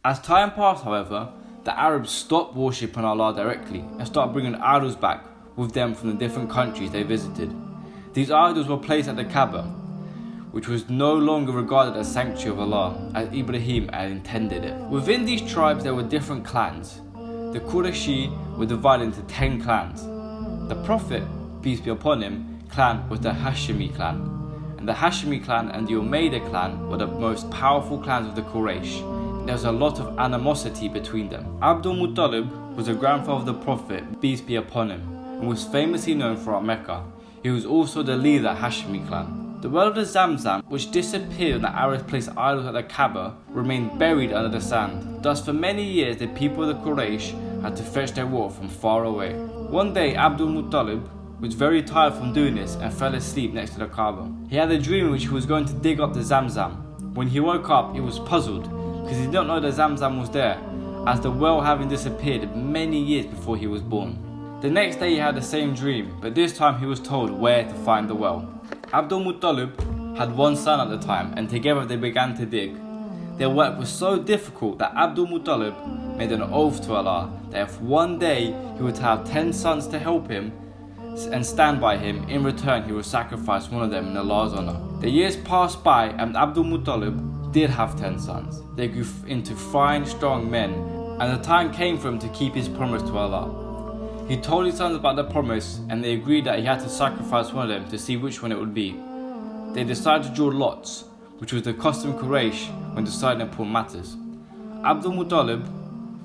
As time passed, however, the Arabs stopped worshipping Allah directly and started bringing idols back with them from the different countries they visited. These idols were placed at the Kaaba, which was no longer regarded as sanctuary of Allah as Ibrahim had intended it. Within these tribes there were different clans. The Qurayshi were divided into 10 clans. The Prophet, peace be upon him, clan was the Hashimi clan. And the Hashimi clan and the Umayya clan were the most powerful clans of the Quraysh. There was a lot of animosity between them. Abdul Muttalib was the grandfather of the Prophet, peace be upon him, and was famously known throughout Mecca. He was also the leader of the Hashimi clan. The well of the Zamzam, which disappeared when the Arabs placed idols at the Kaaba, remained buried under the sand. Thus for many years the people of the Quraysh had to fetch their water from far away. One day Abdul Muttalib was very tired from doing this and fell asleep next to the Kaaba. He had a dream in which he was going to dig up the Zamzam. When he woke up he was puzzled because he did not know the Zamzam was there, as the well having disappeared many years before he was born. The next day he had the same dream, but this time he was told where to find the well. Abdul Muttalib had one son at the time, and together they began to dig. Their work was so difficult that Abdul Muttalib made an oath to Allah that if one day he would have 10 sons to help him and stand by him, in return he would sacrifice one of them in Allah's honor. The years passed by and Abdul Muttalib did have 10 sons. They grew into fine, strong men, and the time came for him to keep his promise to Allah. He told his sons about the promise and they agreed that he had to sacrifice one of them to see which one it would be. They decided to draw lots, which was the custom Quraysh when deciding important matters. Abdul Muttalib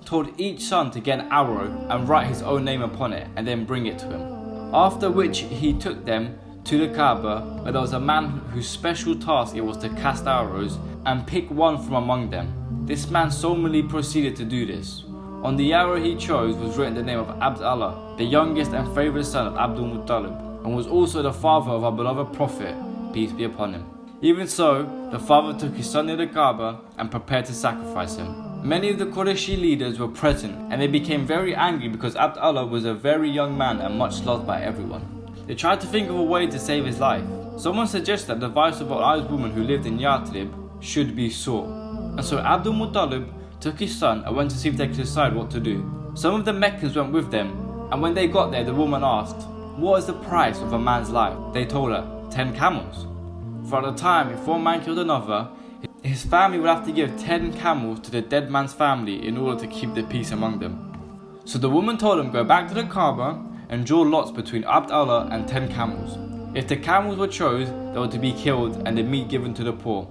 told each son to get an arrow and write his own name upon it and then bring it to him. After which he took them to the Kaaba, where there was a man whose special task it was to cast arrows and pick one from among them. This man solemnly proceeded to do this. On the arrow he chose was written the name of Abd Allah, the youngest and favourite son of Abdul Muttalib, and was also the father of our beloved Prophet, peace be upon him. Even so, the father took his son near the Kaaba and prepared to sacrifice him. Many of the Qurayshi leaders were present and they became very angry because Abd Allah was a very young man and much loved by everyone. They tried to think of a way to save his life. Someone suggested that the vice of an Irish woman who lived in Yathrib should be sought. And so Abdul Muttalib took his son and went to see if they could decide what to do. Some of the Meccans went with them, and when they got there the woman asked, "What is the price of a man's life?" They told her, 10 camels. For at the time, if one man killed another, his family would have to give 10 camels to the dead man's family in order to keep the peace among them. So the woman told him, go back to the Kaaba and draw lots between Abd Allah and 10 camels. If the camels were chose, they were to be killed and the meat given to the poor.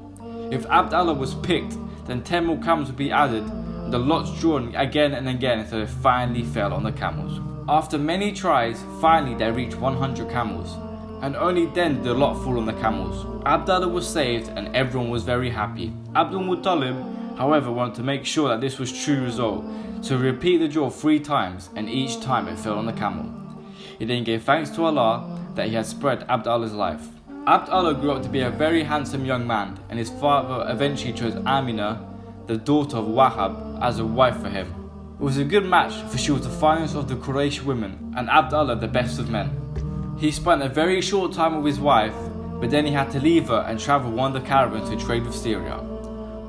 If Abd Allah was picked, then 10 more camels would be added, and the lots drawn again and again until they finally fell on the camels. After many tries, finally they reached 100 camels, and only then did the lot fall on the camels. Abd Allah was saved and everyone was very happy. Abdul Muttalib, however, wanted to make sure that this was true result, so he repeated the draw 3 times, and each time it fell on the camel. He then gave thanks to Allah that he had spared Abd Allah's life. Abd Allah grew up to be a very handsome young man, and his father eventually chose Amina, the daughter of Wahab, as a wife for him. It was a good match, for she was the finest of the Quraysh women, and Abd Allah the best of men. He spent a very short time with his wife, but then he had to leave her and travel one of the caravans to trade with Seerah.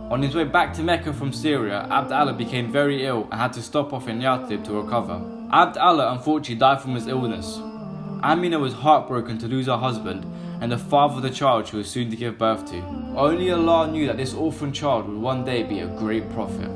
On his way back to Mecca from Seerah, Abd Allah became very ill and had to stop off in Yathrib to recover. Abd Allah unfortunately died from his illness. Amina was heartbroken to lose her husband and the father of the child she was soon to give birth to. Only Allah knew that this orphan child would one day be a great prophet.